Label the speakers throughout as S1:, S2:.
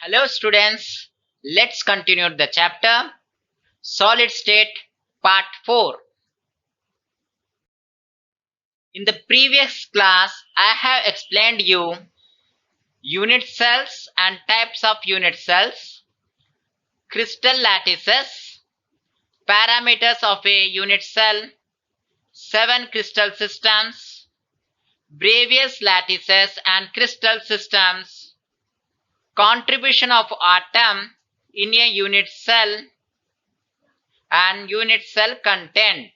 S1: Hello students, let's continue the chapter Solid State Part 4. In the previous class, I have explained you unit cells and types of unit cells, crystal lattices, parameters of a unit cell, 7 crystal systems, Bravais lattices and crystal systems, contribution of atom in a unit cell, and unit cell content.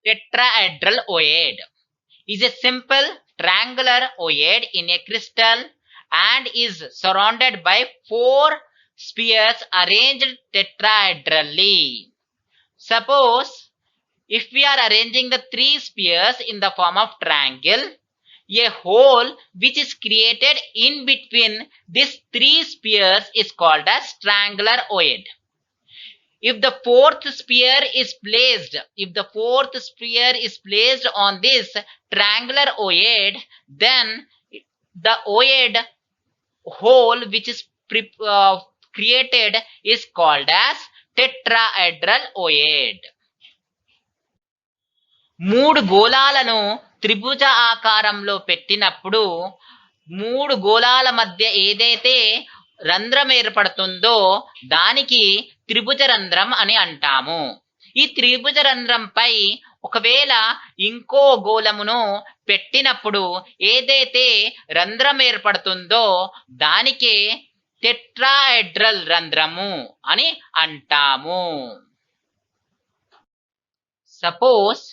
S1: Tetrahedral oid is a simple triangular oid in a crystal and is surrounded by 4 spheres arranged tetrahedrally. Suppose if we are arranging the 3 spheres in the form of triangle, a hole which is created in between these 3 spheres is called as triangular oid. If the fourth sphere is placed on this triangular oid, then the oid hole which is created is called as tetrahedral oid. 3 గోళాలను త్రిభుజ ఆకారంలో పెట్టినప్పుడు 3 గోళాల మధ్య ఏదైతే రంధ్రం ఏర్పడుతుందో దానికి త్రిభుజ రంధ్రం అని అంటాము. ఈ త్రిభుజ రంధ్రంపై ఒకవేళ ఇంకో గోళమును పెట్టినప్పుడు ఏదైతే రంధ్రం ఏర్పడుతుందో దానికే టెట్రాహెడ్రల్ రంధ్రము అని అంటాము. Suppose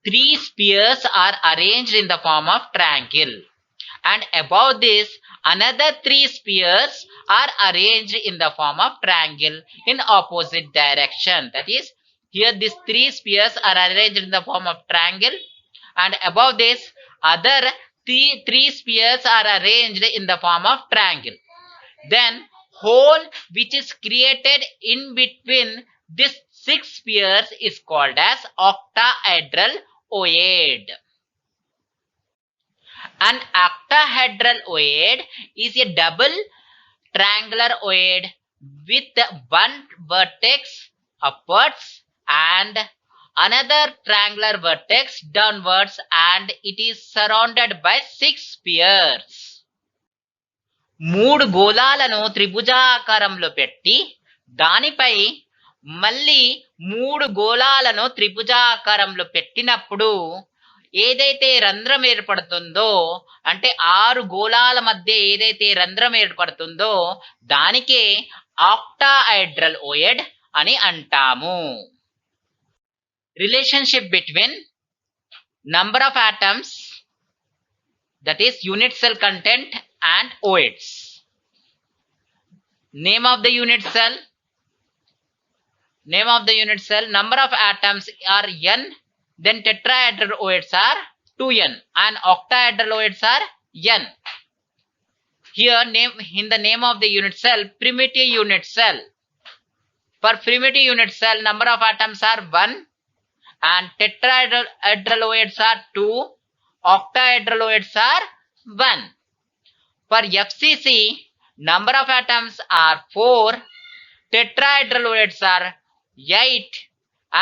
S1: 3 spheres are arranged in the form of triangle, and above this another 3 spheres are arranged in the form of triangle in opposite direction. That is, here these 3 spheres are arranged in the form of triangle, and above this other 3 spheres are arranged in the form of triangle. Then hole which is created in between these 6 spheres is called as octahedral oid. An octahedral oid is a double triangular oid with one vertex upwards and another triangular vertex downwards, and it is surrounded by 6 spheres. 3 గోళాలను త్రిభుజాకారంలో పెట్టి దానిపై మళ్ళీ 3 గోళాలను త్రిభుజాకారంలో పెట్టినప్పుడు ఏదైతే రంధ్రం ఏర్పడుతుందో, అంటే 6 గోళాల మధ్య ఏదైతే రంధ్రం ఏర్పడుతుందో దానికే ఆక్టాహెడ్రల్ ఓయిడ్ అని అంటాము. Relationship between number of atoms, that is unit cell content, and oids. Name of the unit cell, number of atoms are n, then tetrahedral oids are 2n and octahedral oids are n. Here in the name of the unit cell, primitive unit cell. For primitive unit cell, number of atoms are 1 and tetrahedral oids are 2, octahedral oids are 1. For FCC, number of atoms are 4, tetrahedral oids are 8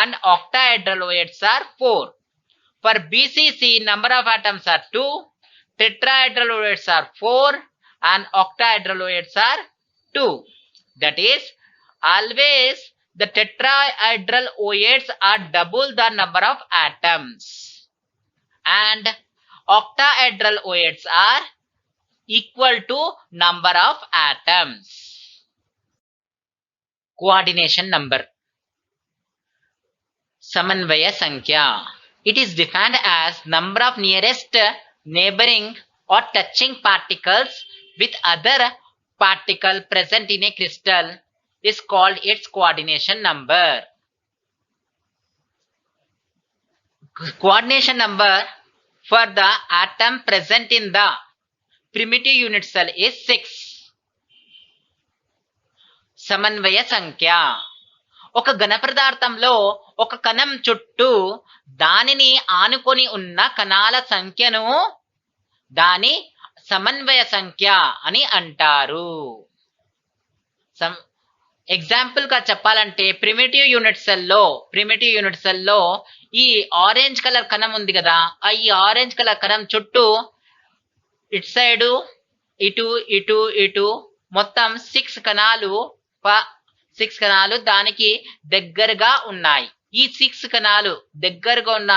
S1: and octahedral oids are 4. For BCC, number of atoms are 2, tetrahedral oids are 4 and octahedral oids are 2. That is, always the tetrahedral oids are double the number of atoms and octahedral oids are equal to number of atoms. Coordination number. Samanvaya Sankhya. It is defined as number of nearest neighboring or touching particles with other particle present in a crystal is called its coordination number. Coordination number for the atom present in the primitive unit cell is 6. సమన్వయ సంఖ్య. ఒక ఘన పదార్థంలో ఒక కణం చుట్టూ దానిని ఆనుకొని ఉన్న కణాల సంఖ్యను దాని సమన్వయ సంఖ్య అని అంటారు. ఎగ్జాంపుల్ గా చెప్పాలంటే ప్రిమిటివ్ యూనిట్ సెల్ లో ఈ ఆరెంజ్ కలర్ కణం ఉంది కదా, ఈ ఆరెంజ్ కలర్ కణం చుట్టూ ఇటు సైడు ఇటు ఇటు ఇటు మొత్తం 6 కణాలు దానికి దగ్గరగా ఉన్నాయి. ఈ 6 కణాలు దగ్గరగా ఉన్న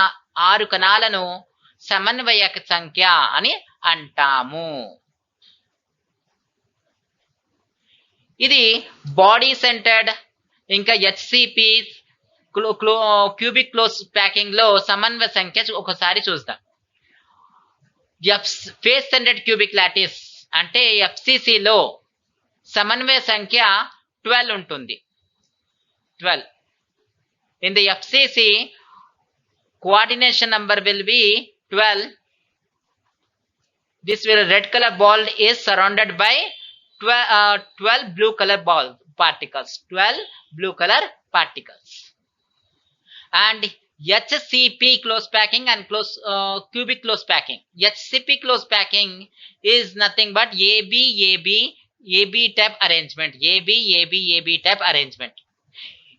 S1: 6 కణాలను సమన్వయక సంఖ్య అని అంటాము. ఇది బాడీ సెంటర్డ్ ఇంకా హెచ్సిపి క్యూబిక్ క్లోజ్ ప్యాకింగ్ లో సమన్వయ సంఖ్య ఒకసారి చూద్దాం. ఫేస్ సెంటర్డ్ క్యూబిక్ లాటిస్ అంటే ఎఫ్సిసి లో సమన్వయ సంఖ్య 12 ఉంటుంది. 12. In the FCC, coordination number will be 12. This red color ball is surrounded by 12 blue color particles. 12 blue color particles. And HCP close packing and cubic close packing. HCP close packing is nothing but AB type arrangement. AB type arrangement.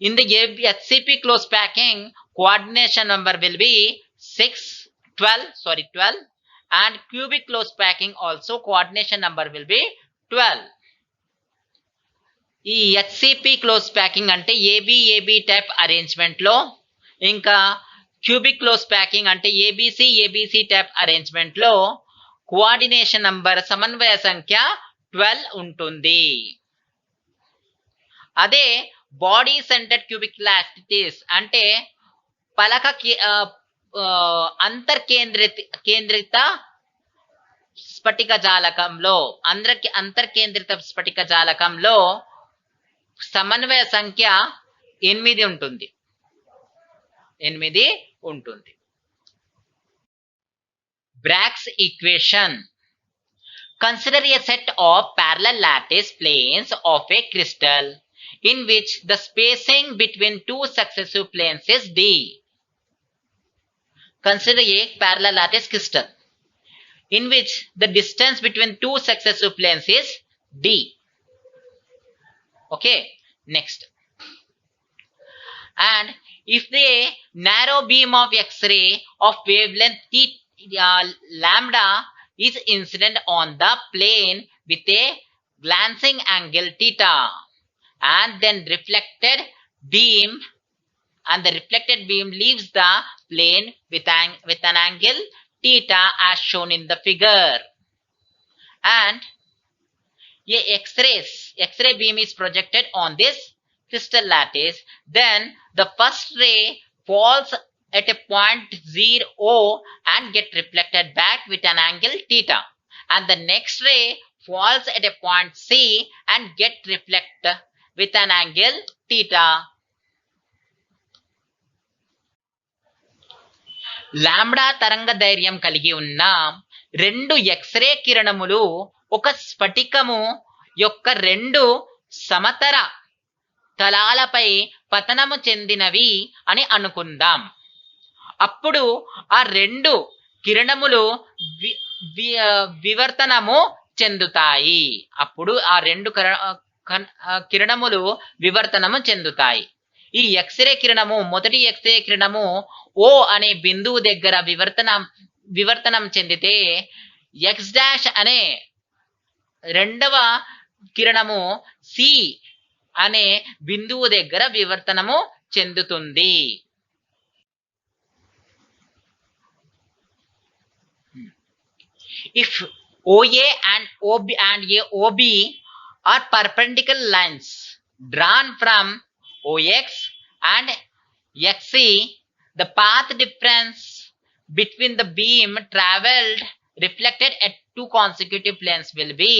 S1: In the HCP close packing, coordination number will be 12, and cubic close packing also coordination number will be 12. ఈ HCP close packing అంటే AB type arrangement లో, ఇంకా cubic close packing అంటే ABC type arrangement లో coordination number సమన్వయ సంఖ్య 12 ఉంటుంది. అదే బాడీ సెంటర్డ్ క్యూబిక్ లాటిస్ అంటే పలక అంతర్కేంద్రిత స్ఫటిక జాలకంలో సమన్వయ సంఖ్య 8 ఉంటుంది. Bragg's equation. Consider a set of parallel lattice planes of a crystal in which the spacing between two successive planes is d. Consider a parallel lattice crystal in which the distance between two successive planes is d. Okay, next. And if the narrow beam of X-ray of wavelength lambda is incident on the plane with a glancing angle theta, and then the reflected beam leaves the plane with an angle theta as shown in the figure, and a X-ray beam is projected on this crystal lattice, then the first ray falls at a point 0 and get reflected back with an angle theta, and the next ray falls at a point C and get reflected with an angle theta. Lambda తరంగ ధైర్యం కలిగి ఉన్న 2 x ray కిరణములు ఒక స్ఫటికము యొక్క 2 సమతర తలాలపై పతనము చెందినవి అని అనుకుందాం. అప్పుడు ఆ 2 కిరణములు వివర్తనము చెందుతాయి. ఈ ఎక్స్రే కిరణము మొదటి ఎక్స్రే కిరణము O అనే బిందువు దగ్గర వివర్తనం చెందితే X డాష్ అనే రెండవ కిరణము C అనే బిందువు దగ్గర వివర్తనము చెందుతుంది. If OA and OB are perpendicular lines drawn from OX and XC, the path difference between the beam traveled reflected at 2 consecutive planes will be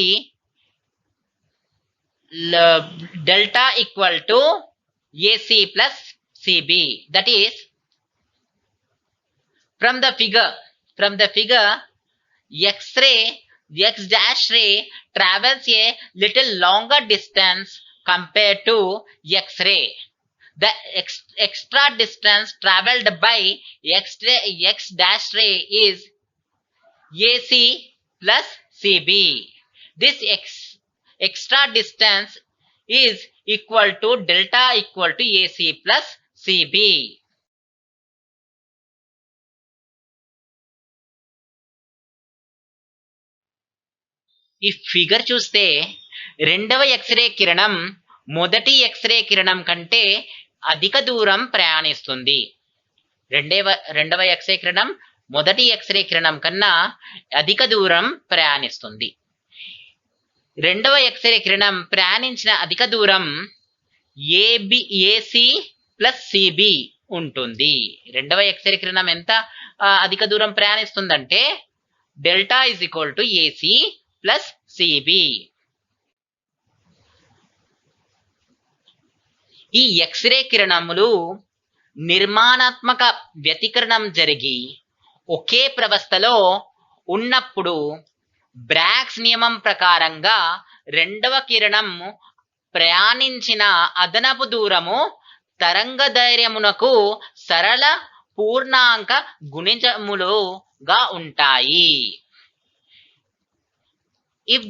S1: delta equal to AC plus CB. That is, from the figure, X dash ray travels a little longer distance compared to X-ray. The extra distance traveled by X dash ray is AC plus CB. This extra distance is equal to delta equal to AC plus CB. ఈ figure చూస్తే రెండవ x ray కిరణం మొదటి x ray కిరణం కంటే అధిక దూరం ప్రయాణిస్తుంది. రెండవ ఎక్స్రే కిరణం మొదటి ఎక్స్రే కిరణం కన్నా అధిక దూరం ప్రయాణిస్తుంది. రెండవ ఎక్స్రే కిరణం ప్రయాణించిన అధిక దూరం AC ప్లస్ CB ఉంటుంది. రెండవ ఎక్స్రే కిరణం ఎంత అధిక దూరం ప్రయాణిస్తుందంటే delta is equal to AC plus CB. ఈ ఎక్స్రే కిరణములు నిర్మాణాత్మక వ్యతికరణం జరిగి ఒకే వ్యవస్థలో ఉన్నప్పుడు బ్రాగ్స్ నియమం ప్రకారంగా రెండవ కిరణం ప్రయాణించిన అదనపు దూరము తరంగదైర్ఘ్యమునకు సరళ పూర్ణాంక గుణిజములుగా ఉంటాయి. If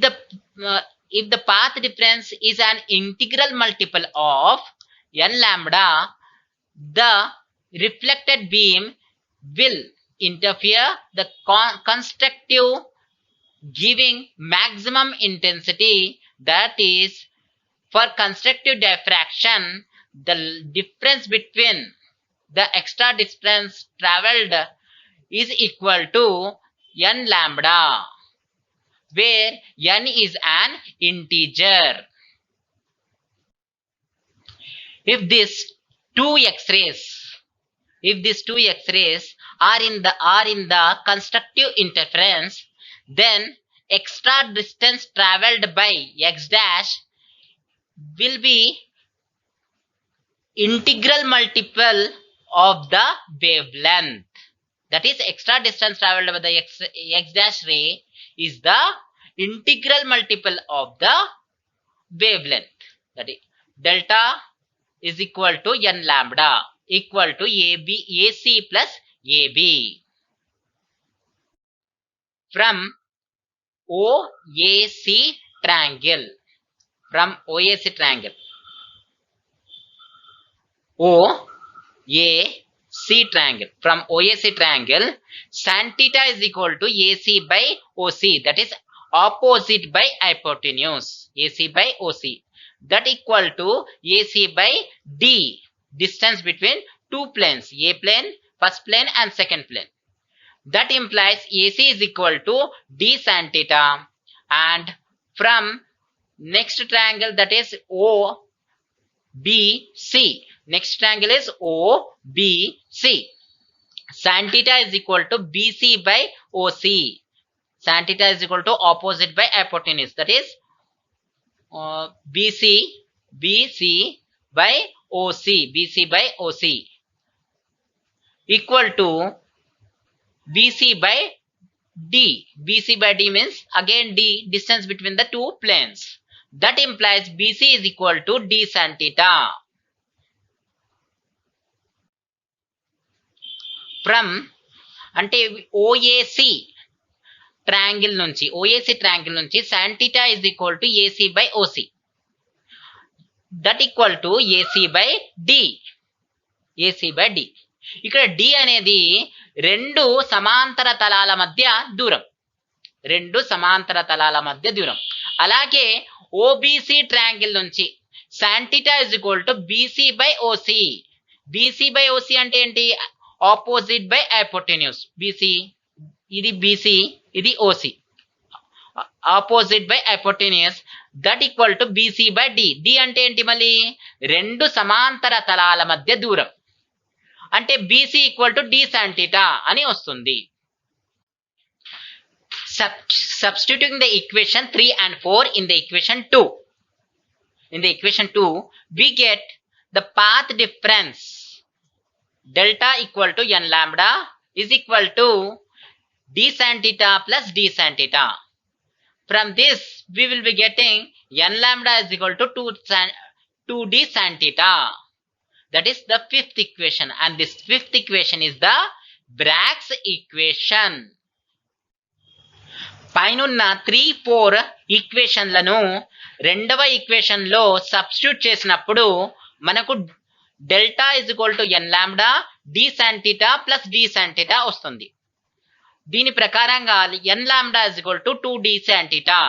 S1: the path difference is an integral multiple of n lambda, the reflected beam will interfere the constructive, giving maximum intensity. That is, for constructive diffraction, the difference between the extra distance traveled is equal to n lambda, where n is an integer. If these two X-rays are in the constructive interference, then extra distance traveled by x dash will be integral multiple of the wavelength. That is, extra distance traveled by the x dash ray is the integral multiple of the wavelength. That is, delta is equal to n lambda equal to AC plus AB. From OAC triangle, OAC triangle, sin theta is equal to AC by OC, that is opposite by hypotenuse, AC by OC, that equal to AC by D, distance between two planes, A plane, first plane and second plane. That implies AC is equal to D sin theta. And from next triangle, that is OBC, next triangle is OBC, sin theta is equal to BC by OC. Sin theta is equal to opposite by hypotenuse, that is BC by OC equal to BC by D. BC by D means again D, distance between the two planes. That implies BC is equal to D sin theta. From అంటే OAC triangle నుంచి sin theta is equal to AC by OC, that equal to AC by D. ఇక్కడ D అనేది రెండు సమాంతర తలాల మధ్య దూరం. అలాగే OBC triangle నుంచి sin theta is equal to BC by OC. BC by OC అంటే ఏంటి? Opposite by hypotenuse. ఇది BC, ఇది OC, opposite by hypotenuse, that equal to BC by D. D అంటే ఏంటి? మళ్ళీ రెండు సమాంతర తలాల మధ్య దూరం, అంటే BC equal to D sin theta అని వస్తుంది. Substituting the equation 3 and 4 in the equation 2. In the equation 2, we get the path difference delta equal to n lambda is equal to d sin theta plus d sin theta. From this, we will be getting n lambda is equal to 2d sin theta. That is the fifth equation, and this fifth equation is the Bragg's equation. పైనున్న 3, 4 ఈక్వేషన్లను రెండవ equation లో substitute చేసినప్పుడు మనకు delta is equal to n lambda d sine theta plus d sine theta వస్తుంది. దీని ప్రకారంగా n lambda is equal to 2 d sine theta.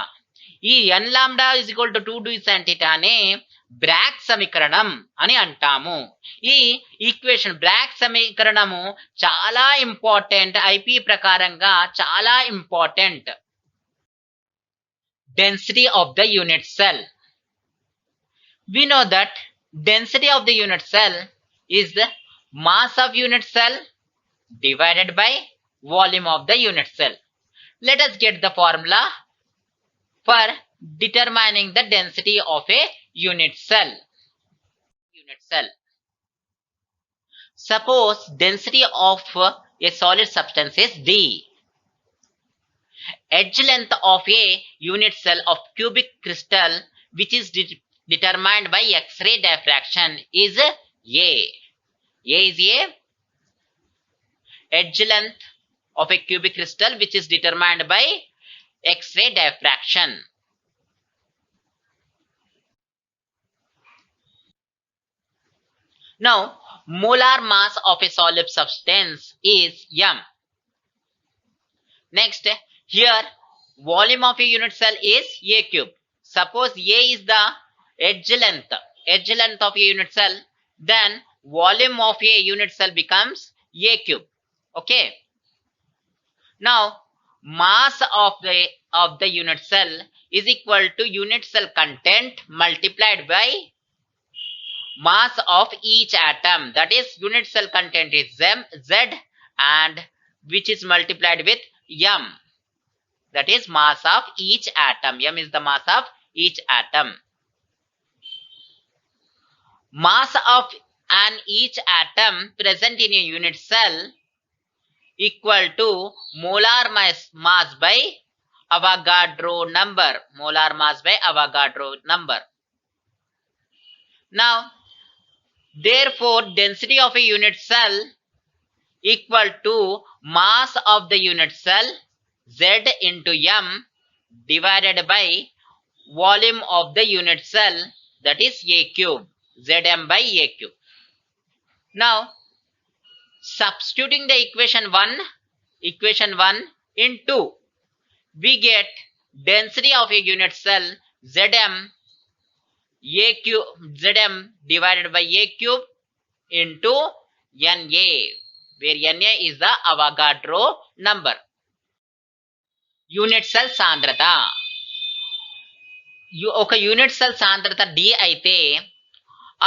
S1: ఈ n lambda is equal to 2 d sine థీటానే బ్రాగ్ సమీకరణం అని అంటాము. ఈ ఈక్వేషన్ బ్రాగ్ సమీకరణము చాలా ఇంపార్టెంట్, ఐపీ ప్రకారంగా చాలా important. Density of the unit cell. We know that density of the unit cell is the mass of unit cell divided by volume of the unit cell. Let us get the formula for determining the density of a unit cell. Suppose density of a solid substance is D. Edge length of a unit cell of cubic crystal which is determined by X-ray diffraction is A. A is a edge length of a cubic crystal which is determined by X-ray diffraction. Now, molar mass of a solid substance is m. Next, here volume of a unit cell is A cube. Suppose A is the edge length of a unit cell, then volume of a unit cell becomes A cube. Okay. Now, mass of the unit cell is equal to unit cell content multiplied by mass of each atom. That is, unit cell content is Z and which is multiplied with m. That is mass of each atom. M is the mass of each atom. Mass of each atom present in a unit cell equal to molar mass by Avogadro number. Molar mass by Avogadro number. Now, therefore, density of a unit cell equal to mass of the unit cell Z into m divided by volume of the unit cell, that is A cube. Zm by A cube. Now, substituting the equation 1 in 2, we get density of a unit cell Zm divided by A cube into Na, where Na is the Avogadro number. Unit cell సాంద్రత. ఒక unit cell సాంద్రత D అయితే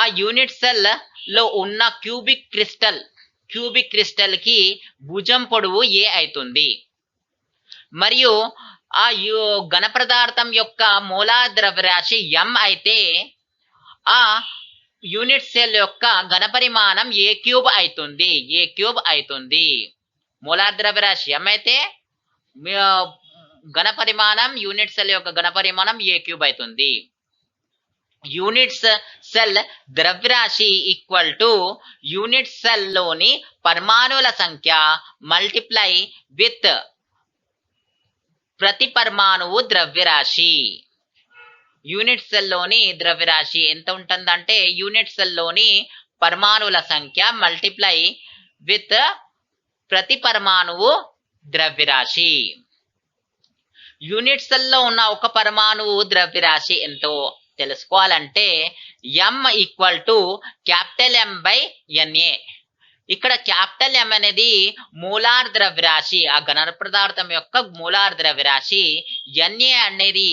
S1: ఆ unit cell లో ఉన్న cubic crystal కి భుజం పొడవు A అవుతుంది. మరియు ఆ ఘన పదార్థం యొక్క మోలార్ ద్రవ్యరాశి m అయితే ఆ యూనిట్ సెల్ యొక్క ఘన పరిమాణం A క్యూబ్ అవుతుంది. మోలార్ ద్రవ్యరాశి m అయితే ఘన పరిమాణం యూనిట్ సెల్ యొక్క ఘన పరిమాణం A క్యూబ్ అవుతుంది. యూనిట్ సెల్ ద్రవ్యరాశి ఈక్వల్ టు యూనిట్ సెల్ లోని పరమాణువుల సంఖ్య మల్టిప్లై విత్ ప్రతి పరమాణువు ద్రవ్యరాశి. యూనిట్ సెల్ లోని ద్రవ్యరాశి ఎంత ఉంటుందంటే యూనిట్ సెల్ లోని పరమాణువుల సంఖ్య మల్టిప్లై విత్ ప్రతి పరమాణువు ద్రవ్యరాశి. యూనిట్ సెల్ లో ఉన్న ఒక పరమాణువు ద్రవ్యరాశి ఎంతో తెలుసుకోవాలంటే m equal to capital M by Na. ఇక్కడ క్యాపిటల్ M అనేది మోలార్ ద్రవ్యరాశి, ఆ ఘన పదార్థం యొక్క మోలార్ ద్రవ్యరాశి. Na అనేది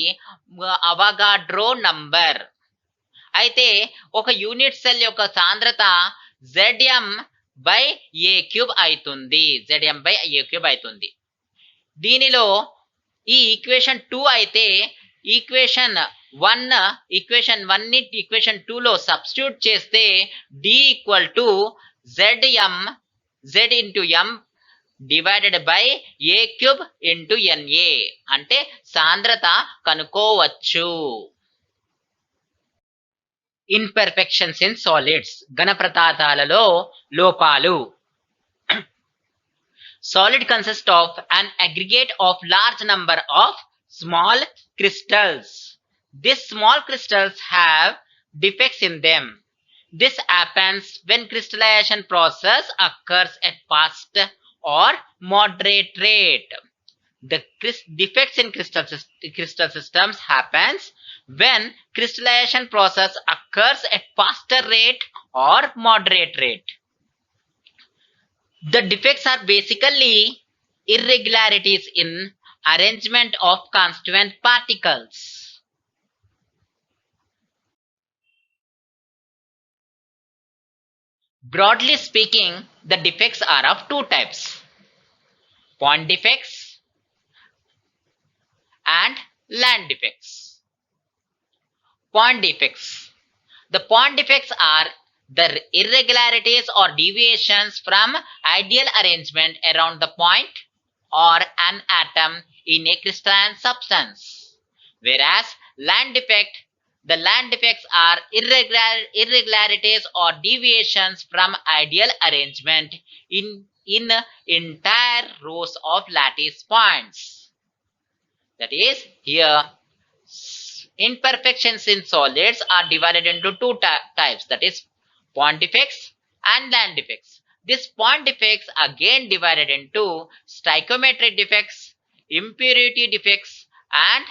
S1: అవగాడ్రో నంబర్. అయితే ఒక యూనిట్ సెల్ యొక్క సాంద్రత Zm బై A క్యూబ్ అవుతుంది. దీనిలో ఈ ఈక్వేషన్ 2 అయితే ఈక్వేషన్ 1 ని ఈక్వేషన్ 2 లో సబ్స్టిట్యూట్ చేస్తే D equal to Z into M divided by A cube into Na అంటే సాంద్రత కనుక్కోవచ్చు. ఇన్పర్ఫెక్షన్స్ ఇన్ సాలిడ్స్, ఘన పదార్థాలలో లోపాలు. Solid consists of an aggregate of large number of small crystals. These small crystals have defects in them. This happens when crystallization process occurs at fast or moderate rate. The defects in crystal systems happens when crystallization process occurs at faster rate or moderate rate. The defects are basically irregularities in arrangement of constituent particles. Broadly speaking, the defects are of two types: point defects and land defects. Point defects. The point defects are the irregularities or deviations from ideal arrangement around the point or an atom in a crystalline substance. Whereas the land defects are irregularities or deviations from ideal arrangement in entire rows of lattice points. That is, here imperfections in solids are divided into two types, that is point defects and land defects. These point defects again divided into stoichiometric defects, impurity defects and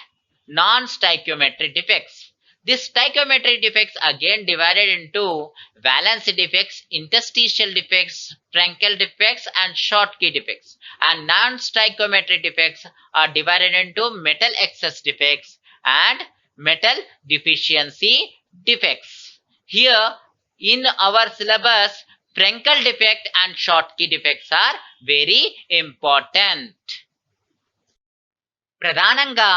S1: non-stoichiometric defects. These stoichiometric defects again divided into valency defects, interstitial defects, Frenkel defects and Schottky defects. And non-stoichiometric defects are divided into metal excess defects and metal deficiency defects. Here in our syllabus, Frenkel defect and Schottky defects are very important. ప్రధానంగా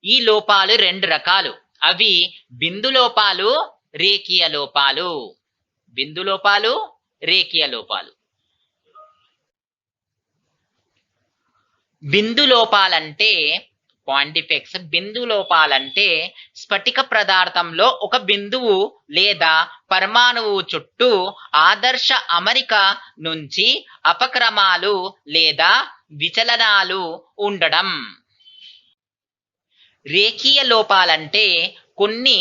S1: ఈ లోపాలు రెండు రకాలు. అవి బిందు లోపాలు, రేఖీయ లోపాలు. బిందు లోపాలు, రేఖీయ లోపాలు. బిందు లోపాలంటే పాయింట్ డిఫెక్ట్స్. బిందు లోపాలంటే స్ఫటిక పదార్థంలో ఒక బిందువు లేదా పరమాణువు చుట్టూ ఆదర్శ అమరిక నుంచి అపక్రమాలు లేదా విచలనాలు ఉండడం. రేఖీయ లోపాలంటే కొన్ని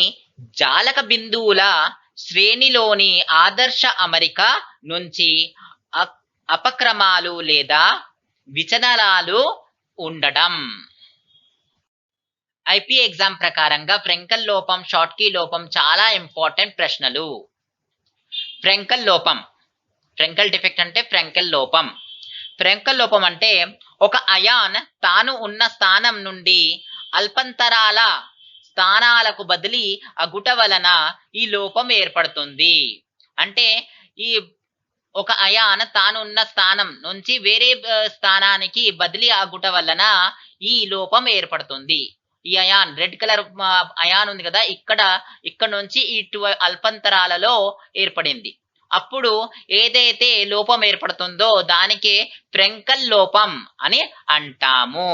S1: జాలక బిందువుల శ్రేణిలోని ఆదర్శ అమరిక నుంచి అపక్రమాలు లేదా విచలనాలు ఉండడం. ఐపీ ఎగ్జామ్ ప్రకారంగా ఫ్రెంకెల్ లోపం, షాట్కీ లోపం చాలా ఇంపార్టెంట్ ప్రశ్నలు. ఫ్రెంకెల్ లోపం, ఫ్రెంకెల్ డిఫెక్ట్ అంటే ఫ్రెంకెల్ లోపం. ఫ్రెంకెల్ లోపం అంటే ఒక అయాన్ తాను ఉన్న స్థానం నుండి అల్పంతరాల స్థానాలకు బదిలీ అగుట వలన ఈ లోపం ఏర్పడుతుంది. అంటే ఈ ఒక అయాన్ తాను ఉన్న స్థానం నుంచి వేరే స్థానానికి బదిలీ అగుట వలన ఈ లోపం ఏర్పడుతుంది. ఈ అయాన్ రెడ్ కలర్ అయాన్ ఉంది కదా, ఇక్కడ నుంచి ఇటు అల్పంతరాలలో ఏర్పడింది. అప్పుడు ఏదైతే లోపం ఏర్పడుతుందో దానికే ఫ్రెంకెల్ లోపం అని అంటాము.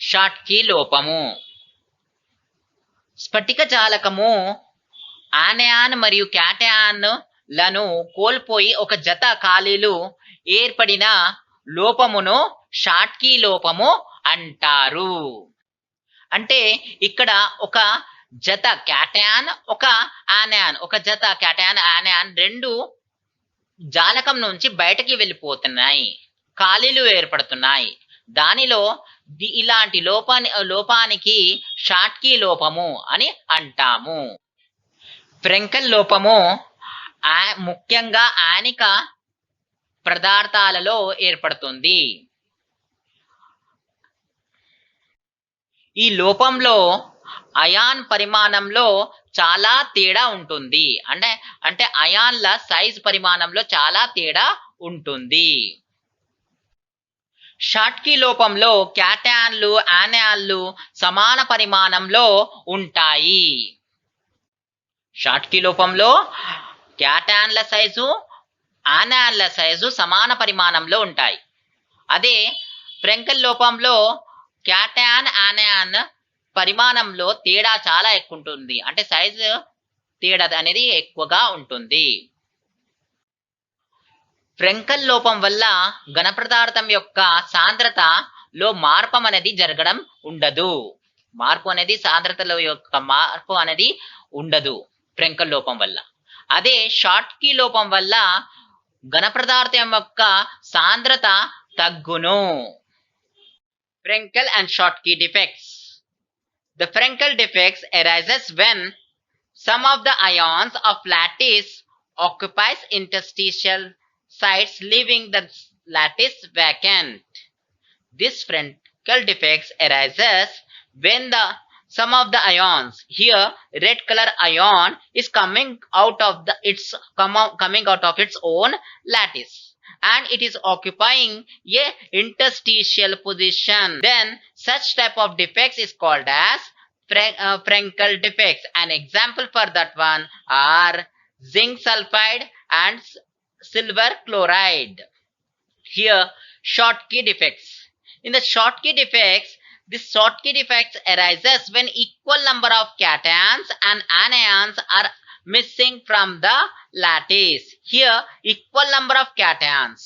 S1: షాట్కీ లోపము. స్ఫటిక జాలకము ఆనయాన్ మరియు క్యాటయాన్ లను కోల్పోయి ఒక జత ఖాళీలు ఏర్పడిన లోపమును షాట్కీ లోపము అంటారు. అంటే ఇక్కడ ఒక జత క్యాటయాన్, ఒక ఆనయాన్, ఒక జత క్యాటయాన్ ఆనయాన్ రెండు జాలకం నుంచి బయటకి వెళ్ళిపోతున్నాయి, ఖాళీలు ఏర్పడుతున్నాయి. దానిలో ఇలాంటి లోపానికి షాట్కీ లోపము అని అంటాము. ఫ్రెంకెల్ లోపము ముఖ్యంగా ఆనిక పదార్థాలలో ఏర్పడుతుంది. ఈ లోపంలో అయాన్ పరిమాణంలో చాలా తేడా ఉంటుంది. అంటే అయాన్ల సైజ్ పరిమాణంలో చాలా తేడా ఉంటుంది. షాట్కీ లోపంలో క్యాటయాన్లు, ఆనయాన్లు సమాన పరిమాణంలో ఉంటాయి. షాట్కీ లోపంలో క్యాటయాన్ల సైజు, ఆనయాన్ల సైజు సమాన పరిమాణంలో ఉంటాయి. అదే ఫ్రెంకెల్ లోపంలో క్యాటయాన్, ఆనయాన్ పరిమాణంలో తేడా చాలా ఎక్కువ ఉంటుంది. అంటే సైజు తేడా అనేది ఎక్కువగా ఉంటుంది. ఫ్రెంకల్ లోపం వల్ల ఘన పదార్థం యొక్క సాంద్రతలో మార్పు అనేది జరగడం ఉండదు. సాంద్రతలో యొక్క మార్పు అనేది ఉండదు ఫ్రెంకల్ లోపం వల్ల. అదే షాట్కీ లోపం వల్ల ఘన పదార్థం యొక్క సాంద్రత తగ్గును. Frenkel and Schottky defects. The Frenkel defects arises when some of the ions of lattice occupies interstitial sites, leaving the lattice vacant. This Frenkel defects arises when some of the ions, here red color ion, is coming out of its own lattice, and it is occupying a interstitial position. Then such type of defects is called as Frenkel defects. An example for that one are zinc sulfide and silver chloride. Here Schottky defects. In the Schottky defects, this Schottky defects arises when equal number of cations and anions are missing from the lattice. Here equal number of cations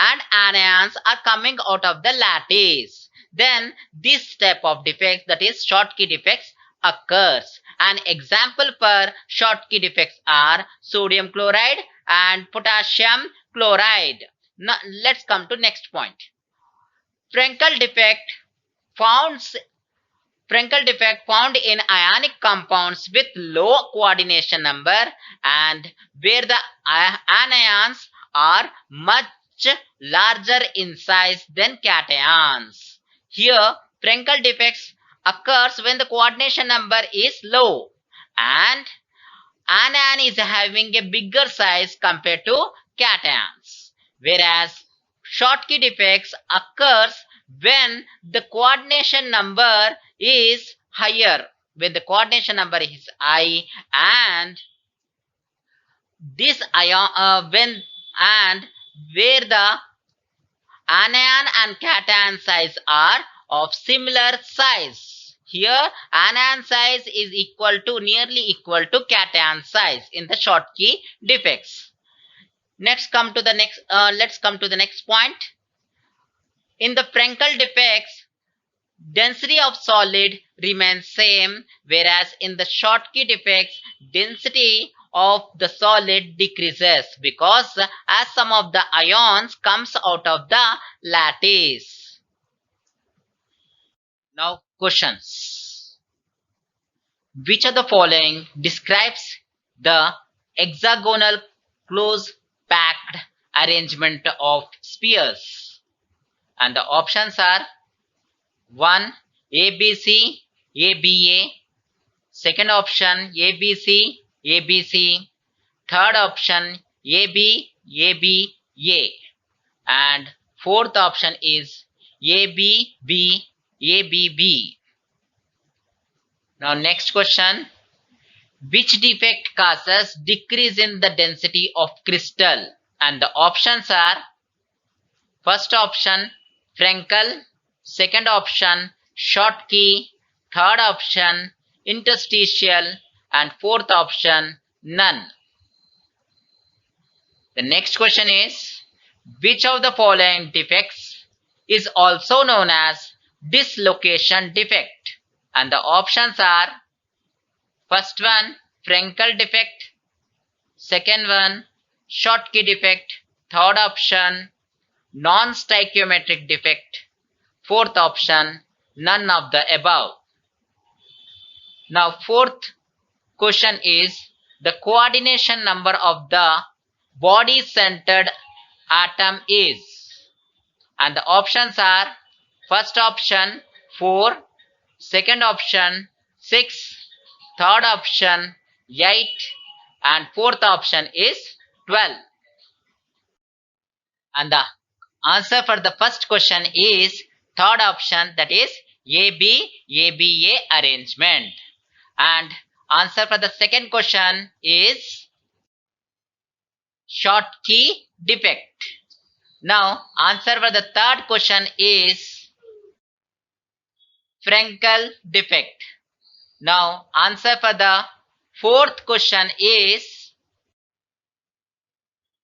S1: and anions are coming out of the lattice. Then this type of defects, that is Schottky defects, occurs. An example for Schottky defects are sodium chloride and potassium chloride. Now let's come to next point. Frenkel defect found in ionic compounds with low coordination number and where the anions are much larger in size than cations. Here Frenkel defects occurs when the coordination number is low and anion is having a bigger size compared to cations, whereas Schottky defects occurs when the coordination number is higher, when the coordination number is high and this where the anion and cation size are of similar size. Here anion size is nearly equal to cation size in the Schottky defects. Let's come to the next point. In the Frenkel defects, density of solid remains same, whereas in the Schottky defects, density of the solid decreases because as some of the ions comes out of the lattice. Now questions. Which of the following describes the hexagonal close packed arrangement of spheres? And the options are 1. ABC, ABA. Second option ABC, ABC. Third option AB, ABA. And fourth option is ABB, ABB. Now next question. Which defect causes decrease in the density of crystal? And the options are first option Frenkel, second option Schottky, third option interstitial, and fourth option none. The next question is, which of the following defects is also known as dislocation defect? And the options are first one Frenkel defect, second one Schottky defect, third option non-stoichiometric defect, fourth option none of the above. Now fourth question is the coordination number of the body centered atom is, and the options are first option 4, second option 6, third option 8, and fourth option is 12. And the answer for the first question is third option, that is ABA arrangement. And answer for the second question is Schottky defect. Now answer for the third question is Frenkel defect. Now answer for the fourth question is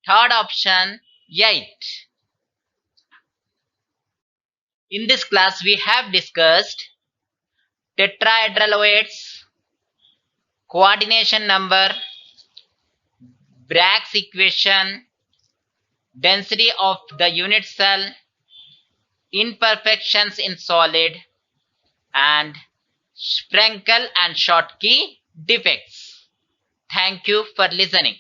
S1: third option 8. In this class, we have discussed tetrahedral OHs, coordination number, Bragg's equation, density of the unit cell, imperfections in solid, and Frenkel and Schottky defects. Thank you for listening.